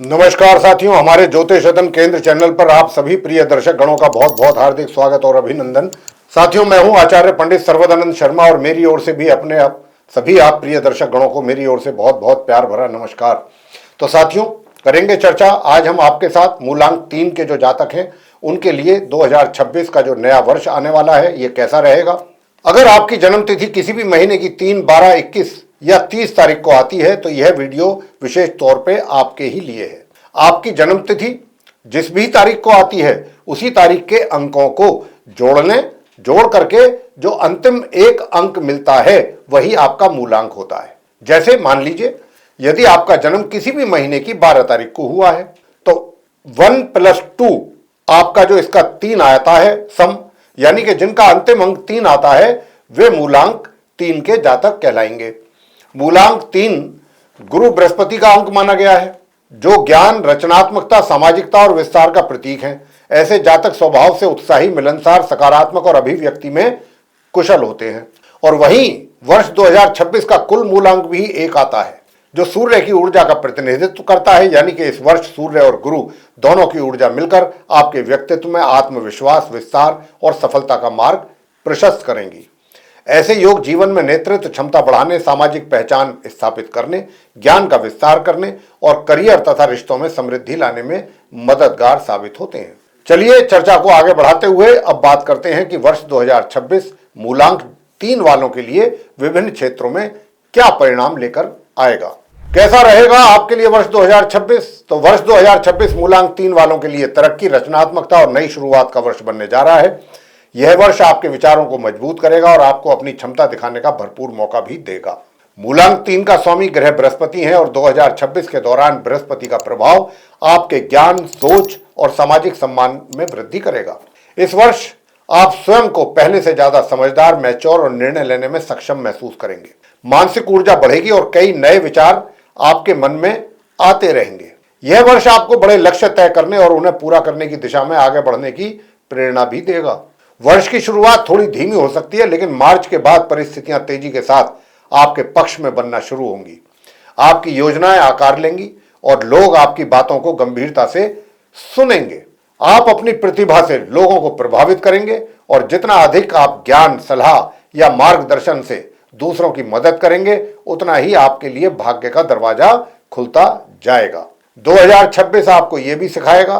नमस्कार साथियों, हमारे ज्योतिष अध्ययन केंद्र चैनल पर आप सभी प्रिय दर्शक गणों का बहुत बहुत हार्दिक स्वागत और अभिनंदन। साथियों, मैं हूं आचार्य पंडित सर्वदानंद शर्मा और मेरी ओर से भी अपने सभी आप प्रिय दर्शक गणों को मेरी ओर से बहुत बहुत प्यार भरा नमस्कार। तो साथियों, करेंगे चर्चा आज हम आपके साथ मूलांक 3 के जो जातक हैं उनके लिए 2026 का जो नया वर्ष आने वाला है ये कैसा रहेगा। अगर आपकी जन्म तिथि किसी भी महीने की 3, 12, 21 या 30 तारीख को आती है तो यह वीडियो विशेष तौर पे आपके ही लिए है। आपकी जन्म तिथि जिस भी तारीख को आती है उसी तारीख के अंकों को जोड़ करके जो अंतिम एक अंक मिलता है वही आपका मूलांक होता है। जैसे मान लीजिए यदि आपका जन्म किसी भी महीने की 12 तारीख को हुआ है तो 1 + 2 आपका जो इसका 3 आता है सम, यानी कि जिनका अंतिम अंक 3 आता है वे मूलांक 3 के जातक कहलाएंगे। मूलांक 3 गुरु बृहस्पति का अंक माना गया है जो ज्ञान, रचनात्मकता, सामाजिकता और विस्तार का प्रतीक है। ऐसे जातक स्वभाव से उत्साही, मिलनसार, सकारात्मक और अभिव्यक्ति में कुशल होते हैं। और वहीं वर्ष 2026 का कुल मूलांक भी 1 आता है जो सूर्य की ऊर्जा का प्रतिनिधित्व करता है, यानी कि इस वर्ष सूर्य और गुरु दोनों की ऊर्जा मिलकर आपके व्यक्तित्व में आत्मविश्वास, विस्तार और सफलता का मार्ग प्रशस्त करेंगी। ऐसे योग जीवन में नेतृत्व क्षमता बढ़ाने, सामाजिक पहचान स्थापित करने, ज्ञान का विस्तार करने और करियर तथा रिश्तों में समृद्धि लाने में मददगार साबित होते हैं। चलिए चर्चा को आगे बढ़ाते हुए अब बात करते हैं कि वर्ष 2026 मूलांक 3 वालों के लिए विभिन्न क्षेत्रों में क्या परिणाम लेकर आएगा। कैसा रहेगा आपके लिए वर्ष 2026? तो वर्ष 2026 मूलांक 3 वालों के लिए तरक्की, रचनात्मकता और नई शुरुआत का वर्ष बनने जा रहा है। यह वर्ष आपके विचारों को मजबूत करेगा और आपको अपनी क्षमता दिखाने का भरपूर मौका भी देगा। मूलांक 3 का स्वामी ग्रह बृहस्पति है और 2026 के दौरान बृहस्पति का प्रभाव आपके ज्ञान, सोच और सामाजिक सम्मान में वृद्धि करेगा। इस वर्ष आप स्वयं को पहले से ज्यादा समझदार, मैच्योर और निर्णय लेने में सक्षम महसूस करेंगे। मानसिक ऊर्जा बढ़ेगी और कई नए विचार आपके मन में आते रहेंगे। यह वर्ष आपको बड़े लक्ष्य तय करने और उन्हें पूरा करने की दिशा में आगे बढ़ने की प्रेरणा भी देगा। वर्ष की शुरुआत थोड़ी धीमी हो सकती है, लेकिन मार्च के बाद परिस्थितियां तेजी के साथ आपके पक्ष में बनना शुरू होंगी। आपकी योजनाएं आकार लेंगी और लोग आपकी बातों को गंभीरता से सुनेंगे। आप अपनी प्रतिभा से लोगों को प्रभावित करेंगे और जितना अधिक आप ज्ञान, सलाह या मार्गदर्शन से दूसरों की मदद करेंगे उतना ही आपके लिए भाग्य का दरवाजा खुलता जाएगा। 2026 आपको यह भी सिखाएगा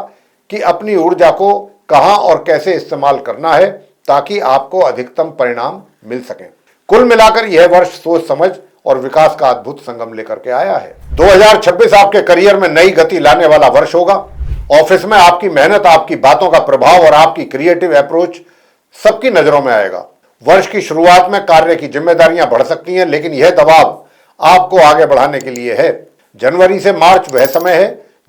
कि अपनी ऊर्जा को कहां और कैसे इस्तेमाल करना है ताकि आपको अधिकतम परिणाम मिल सके। कुल मिलाकर यह वर्ष सोच समझ और विकास का अद्भुत संगम लेकर के आया है। 2026 आपके करियर में नई गति लाने वाला वर्ष होगा। ऑफिस में आपकी मेहनत, आपकी बातों का प्रभाव और आपकी क्रिएटिव अप्रोच सबकी नजरों में आएगा। वर्ष की शुरुआत में कार्य की जिम्मेदारियां बढ़ सकती हैं, लेकिन यह दबाव आपको आगे बढ़ाने के लिए है। जनवरी से मार्च वह समय है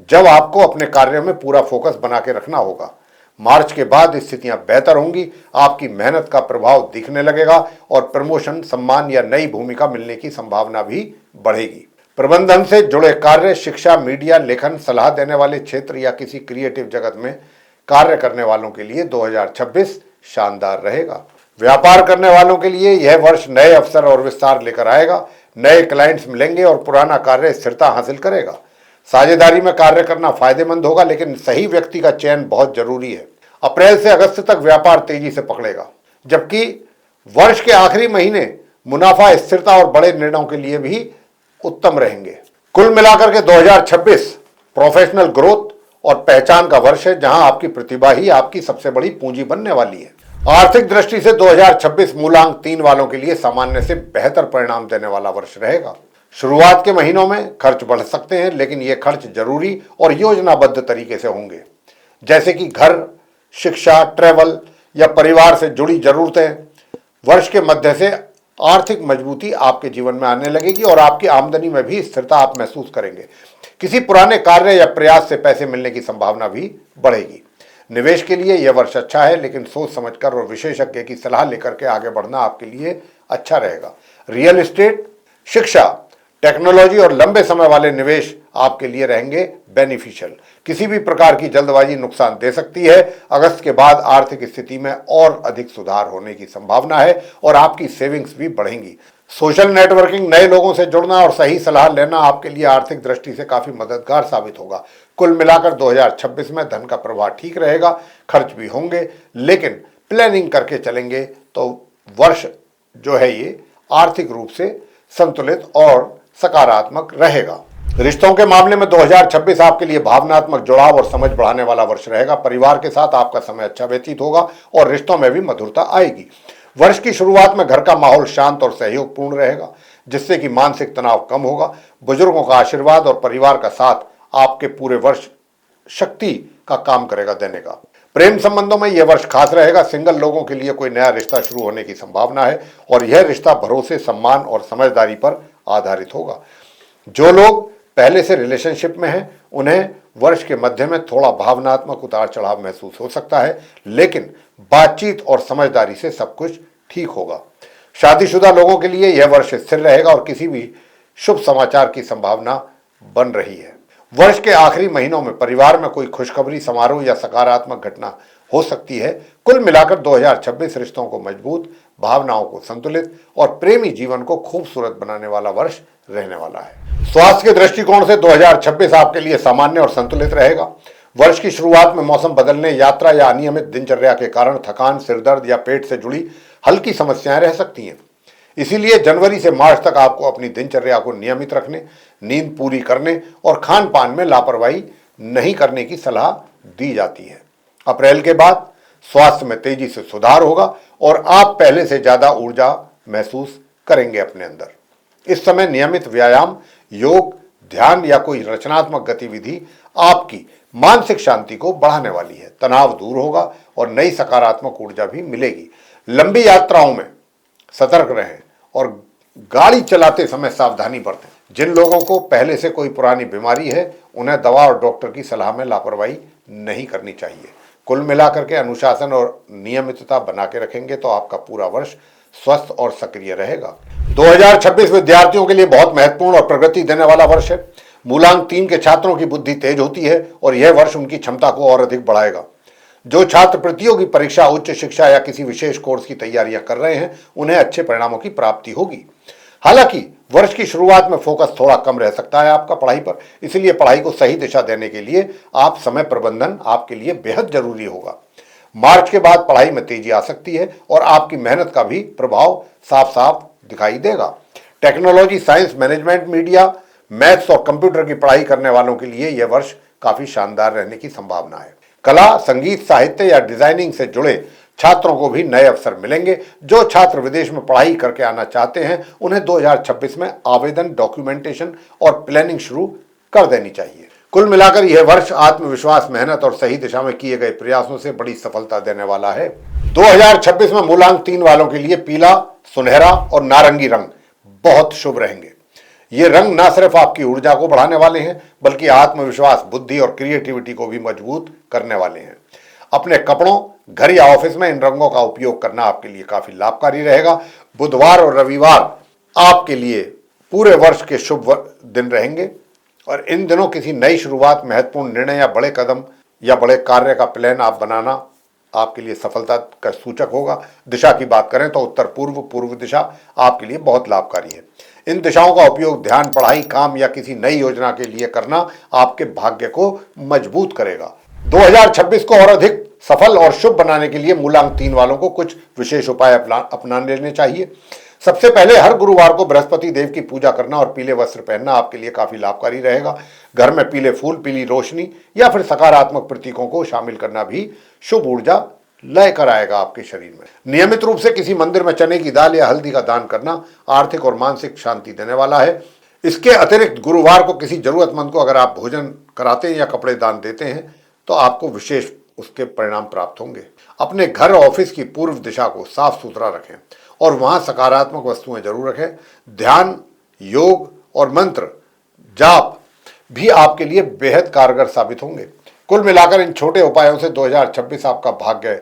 जब आपको अपने कार्य में पूरा फोकस बना के रखना होगा। मार्च के बाद स्थितियां बेहतर होंगी, आपकी मेहनत का प्रभाव दिखने लगेगा और प्रमोशन, सम्मान या नई भूमिका मिलने की संभावना भी बढ़ेगी। प्रबंधन से जुड़े कार्य, शिक्षा, मीडिया, लेखन, सलाह देने वाले क्षेत्र या किसी क्रिएटिव जगत में कार्य करने वालों के लिए 2026 शानदार रहेगा। व्यापार करने वालों के लिए यह वर्ष नए अवसर और विस्तार लेकर आएगा। नए क्लाइंट्स मिलेंगे और पुराना कार्य स्थिरता हासिल करेगा। साझेदारी में कार्य करना फायदेमंद होगा, लेकिन सही व्यक्ति का चयन बहुत जरूरी है। अप्रैल से अगस्त तक व्यापार तेजी से पकड़ेगा, जबकि वर्ष के आखिरी महीने मुनाफा, स्थिरता और बड़े निर्णयों के लिए भी उत्तम रहेंगे। कुल मिलाकर के 2026 प्रोफेशनल ग्रोथ और पहचान का वर्ष है, जहां आपकी प्रतिभा ही आपकी सबसे बड़ी पूंजी बनने वाली है। आर्थिक दृष्टि से 2026 मूलांक 3 वालों के लिए सामान्य से बेहतर परिणाम देने वाला वर्ष रहेगा। शुरुआत के महीनों में खर्च बढ़ सकते हैं, लेकिन ये खर्च जरूरी और योजनाबद्ध तरीके से होंगे, जैसे कि घर, शिक्षा, ट्रैवल या परिवार से जुड़ी जरूरतें। वर्ष के मध्य से आर्थिक मजबूती आपके जीवन में आने लगेगी और आपकी आमदनी में भी स्थिरता आप महसूस करेंगे। किसी पुराने कार्य या प्रयास से पैसे मिलने की संभावना भी बढ़ेगी। निवेश के लिए यह वर्ष अच्छा है, लेकिन सोच समझकर और विशेषज्ञ की सलाह लेकर के आगे बढ़ना आपके लिए अच्छा रहेगा। रियल एस्टेट, शिक्षा, टेक्नोलॉजी और लंबे समय वाले निवेश आपके लिए रहेंगे बेनिफिशियल। किसी भी प्रकार की जल्दबाजी नुकसान दे सकती है। अगस्त के बाद आर्थिक स्थिति में और अधिक सुधार होने की संभावना है और आपकी सेविंग्स भी बढ़ेंगी। सोशल नेटवर्किंग, नए लोगों से जुड़ना और सही सलाह लेना आपके लिए आर्थिक दृष्टि से काफी मददगार साबित होगा। कुल मिलाकर 2026 में धन का प्रवाह ठीक रहेगा, खर्च भी होंगे, लेकिन प्लानिंग करके चलेंगे तो वर्ष जो है ये आर्थिक रूप से संतुलित और सकारात्मक रहेगा। रिश्तों के मामले में 2026 आपके लिए भावनात्मक जुड़ाव और समझ बढ़ाने वाला वर्ष रहेगा। परिवार के साथ आपका समय अच्छा व्यतीत होगा और रिश्तों में भी मधुरता आएगी। वर्ष की शुरुआत में घर का माहौल शांत और सहयोगपूर्ण रहेगा, जिससे कि मानसिक तनाव कम होगा। बुजुर्गों का आशीर्वाद और परिवार का साथ आपके पूरे वर्ष शक्ति का काम करेगा देने का। प्रेम संबंधों में यह वर्ष खास रहेगा। सिंगल लोगों के लिए कोई नया रिश्ता शुरू होने की संभावना है और यह रिश्ता भरोसे, सम्मान और समझदारी पर आधारित होगा। जो लोग पहले से रिलेशनशिप में हैं, उन्हें वर्ष के मध्य में थोड़ा भावनात्मक उतार चढ़ाव महसूस हो सकता है, लेकिन बातचीत और समझदारी से सब कुछ ठीक होगा। शादीशुदा लोगों के लिए यह वर्ष स्थिर रहेगा और किसी भी शुभ समाचार की संभावना बन रही है। वर्ष के आखिरी महीनों में परिवार में कोई खुशखबरी, समारोह या सकारात्मक घटना हो सकती है। कुल मिलाकर 2026 रिश्तों को मजबूत, भावनाओं को संतुलित और प्रेमी जीवन को खूबसूरत बनाने वाला वर्ष रहने वाला है। स्वास्थ्य के दृष्टिकोण से 2026 आपके लिए सामान्य और संतुलित रहेगा। वर्ष की शुरुआत में मौसम बदलने, यात्रा या अनियमित दिनचर्या के कारण थकान, सिरदर्द या पेट से जुड़ी हल्की समस्याएं रह सकती हैं। इसीलिए जनवरी से मार्च तक आपको अपनी दिनचर्या को नियमित रखने, नींद पूरी करने और खान पान में लापरवाही नहीं करने की सलाह दी जाती है। अप्रैल के बाद स्वास्थ्य में तेजी से सुधार होगा और आप पहले से ज्यादा ऊर्जा महसूस करेंगे अपने अंदर। इस समय नियमित व्यायाम, योग, ध्यान या कोई रचनात्मक गतिविधि आपकी मानसिक शांति को बढ़ाने वाली है। तनाव दूर होगा और नई सकारात्मक ऊर्जा भी मिलेगी। लंबी यात्राओं में सतर्क रहें और गाड़ी चलाते समय सावधानी बरतें। जिन लोगों को पहले से कोई पुरानी बीमारी है, उन्हें दवा और डॉक्टर की सलाह में लापरवाही नहीं करनी चाहिए। कुल मिलाकर के अनुशासन और नियमितता बना के रखेंगे तो आपका पूरा वर्ष स्वस्थ और सक्रिय रहेगा। 2026 विद्यार्थियों के लिए बहुत महत्वपूर्ण और प्रगति देने वाला वर्ष है। मूलांक 3 के छात्रों की बुद्धि तेज होती है और यह वर्ष उनकी क्षमता को और अधिक बढ़ाएगा। जो छात्र प्रतियोगी परीक्षा, उच्च शिक्षा या किसी विशेष कोर्स की तैयारियां कर रहे हैं, उन्हें अच्छे परिणामों की प्राप्ति होगी। हालांकि वर्ष की शुरुआत में फोकस थोड़ा कम रह सकता है आपका पढ़ाई पर, इसलिए पढ़ाई को सही दिशा देने के लिए आप समय प्रबंधन आपके लिए बेहद जरूरी होगा। मार्च के बाद पढ़ाई में तेजी आ सकती है और आपकी मेहनत का भी प्रभाव साफ साफ दिखाई देगा। Technology, science, management, media, maths और कंप्यूटर की पढ़ाई करने वालों के लिए यह वर्ष काफी शानदार रहने की संभावना है। कला, संगीत, साहित्य या डिजाइनिंग से जुड़े छात्रों को भी नए अवसर मिलेंगे। जो छात्र विदेश में पढ़ाई करके आना चाहते हैं, उन्हें 2026 में आवेदन, डॉक्यूमेंटेशन और प्लानिंग शुरू कर देनी चाहिए। कुल मिलाकर यह वर्ष आत्मविश्वास, मेहनत और सही दिशा में किए गए प्रयासों से बड़ी सफलता देने वाला है। 2026 में मूलांक 3 वालों के लिए पीला, सुनहरा और नारंगी रंग बहुत शुभ रहेंगे। ये रंग न सिर्फ आपकी ऊर्जा को बढ़ाने वाले हैं, बल्कि आत्मविश्वास, बुद्धि और क्रिएटिविटी को भी मजबूत करने वाले हैं। अपने कपड़ों, घर या ऑफिस में इन रंगों का उपयोग करना आपके लिए काफी लाभकारी रहेगा। बुधवार और रविवार आपके लिए पूरे वर्ष के शुभ दिन रहेंगे और इन दिनों किसी नई शुरुआत, महत्वपूर्ण निर्णय या बड़े कदम या बड़े कार्य का प्लान आप बनाना आपके लिए सफलता का सूचक होगा। दिशा की बात करें तो उत्तर पूर्व, पूर्व दिशा आपके लिए बहुत लाभकारी है। इन दिशाओं का उपयोग ध्यान, पढ़ाई, काम या किसी नई योजना के लिए करना आपके भाग्य को मजबूत करेगा। 2026 को और अधिक सफल और शुभ बनाने के लिए मूलांक 3 वालों को कुछ विशेष उपाय अपना लेने चाहिए। सबसे पहले हर गुरुवार को बृहस्पति देव की पूजा करना और पीले वस्त्र पहनना आपके लिए काफी लाभकारी रहेगा। घर में पीले फूल, पीली रोशनी या फिर सकारात्मक प्रतीकों को शामिल करना भी शुभ ऊर्जा लय कर आएगा आपके शरीर में। नियमित रूप से किसी मंदिर में चने की दाल या हल्दी का दान करना आर्थिक और मानसिक शांति देने वाला है। इसके अतिरिक्त गुरुवार को किसी जरूरतमंद को अगर आप भोजन कराते हैं या कपड़े दान देते हैं तो आपको विशेष उसके परिणाम प्राप्त होंगे। अपने घर, ऑफिस की पूर्व दिशा को साफ सुथरा रखें और वहां सकारात्मक वस्तुएं जरूर रखें। ध्यान, योग और मंत्र जाप भी आपके लिए बेहद कारगर साबित होंगे। कुल मिलाकर इन छोटे उपायों से 2026 आपका भाग्य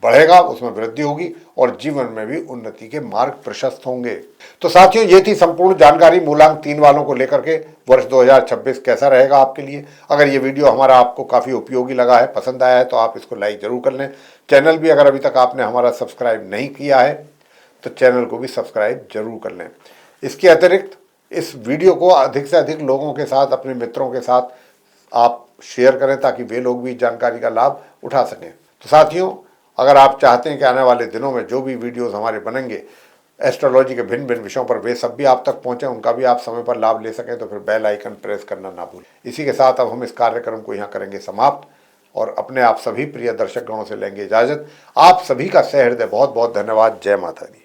बढ़ेगा, उसमें वृद्धि होगी और जीवन में भी उन्नति के मार्ग प्रशस्त होंगे। तो साथियों, ये थी संपूर्ण जानकारी मूलांक 3 वालों को लेकर के वर्ष 2026 कैसा रहेगा आपके लिए। अगर ये वीडियो हमारा आपको काफी उपयोगी लगा है, पसंद आया है, तो आप इसको लाइक जरूर कर लें। चैनल भी अगर अभी तक आपने हमारा सब्सक्राइब नहीं किया है तो चैनल को भी सब्सक्राइब जरूर कर लें। इसके अतिरिक्त इस वीडियो को अधिक से अधिक लोगों के साथ, अपने मित्रों के साथ आप शेयर करें ताकि वे लोग भी जानकारी का लाभ उठा सकें। तो साथियों, अगर आप चाहते हैं कि आने वाले दिनों में जो भी वीडियोस हमारे बनेंगे एस्ट्रोलॉजी के भिन्न भिन्न विषयों पर, वे सब भी आप तक पहुंचे, उनका भी आप समय पर लाभ ले सकें, तो फिर बेल आइकन प्रेस करना ना भूलें। इसी के साथ अब हम इस कार्यक्रम को यहाँ करेंगे समाप्त और अपने आप सभी प्रिय दर्शक गणों से लेंगे इजाजत। आप सभी का सहृदय बहुत बहुत धन्यवाद। जय माता दी।